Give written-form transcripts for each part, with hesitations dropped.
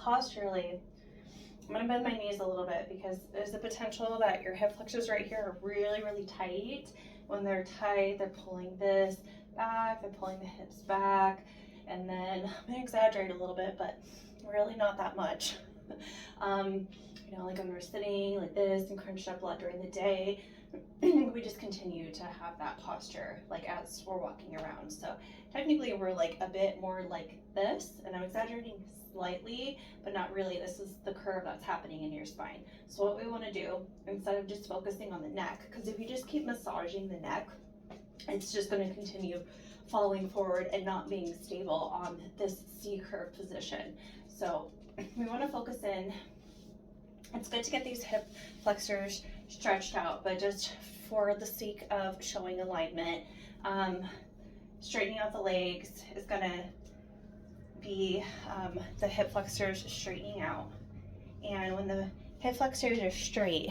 posturally, I'm gonna bend my knees a little bit because there's the potential that your hip flexors right here are really, really tight. When they're tight, they're pulling this back, they're pulling the hips back, and then I'm gonna exaggerate a little bit, but really not that much. You know, like when we're sitting like this and crunched up a lot during the day, we just continue to have that posture like as we're walking around. So technically we're like a bit more like this, and I'm exaggerating slightly, but not really. This is the curve that's happening in your spine. So what we want to do, instead of just focusing on the neck, because if you just keep massaging the neck, it's just going to continue falling forward and not being stable on this C curve position. So we want to focus in. It's good to get these hip flexors stretched out, but just for the sake of showing alignment, straightening out the legs is going to be the hip flexors straightening out. And when the hip flexors are straight,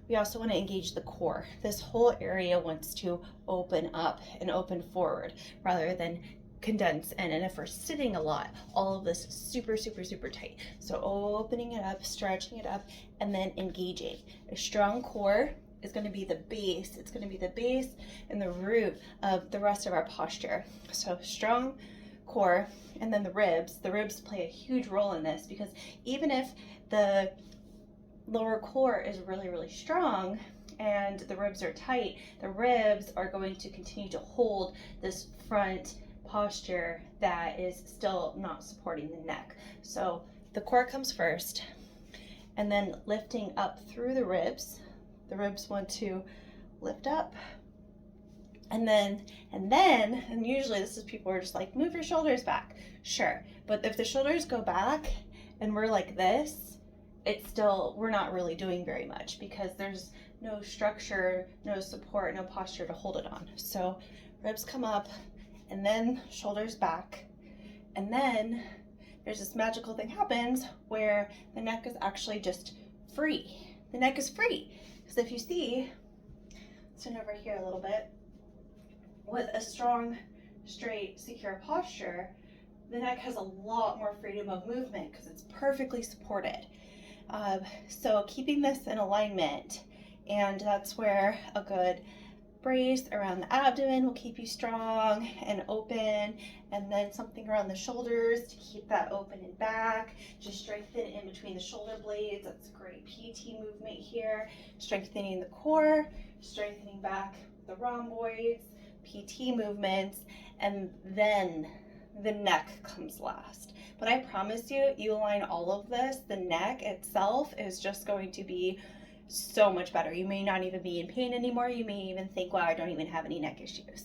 we also want to engage the core. This whole area wants to open up and open forward rather than condense in. And if we're sitting a lot, all of this is super, super, super tight. So opening it up, stretching it up, and then engaging. A strong core is going to be the base. It's going to be the base and the root of the rest of our posture. So strong core, and then the ribs. The ribs play a huge role in this because even if the lower core is really, really strong and the ribs are tight, the ribs are going to continue to hold this front posture that is still not supporting the neck. So the core comes first, and then lifting up through the ribs. The ribs want to lift up, and usually this is people are just like, move your shoulders back. Sure, but if the shoulders go back and we're like this, it's still, we're not really doing very much because there's no structure, no support, no posture to hold it on. So ribs come up, and then shoulders back, and then there's this magical thing happens where the neck is actually just free. The neck is free. Because if you see, turn over here a little bit, with a strong, straight, secure posture, the neck has a lot more freedom of movement because it's perfectly supported. So keeping this in alignment, and that's where a good brace around the abdomen will keep you strong and open, and then something around the shoulders to keep that open and back. Just strengthen in between the shoulder blades. That's a great PT movement here. Strengthening the core, strengthening back the rhomboids, PT movements, and then the neck comes last. But I promise you, you align all of this, the neck itself is just going to be so much better. You may not even be in pain anymore. You may even think, wow, I don't even have any neck issues.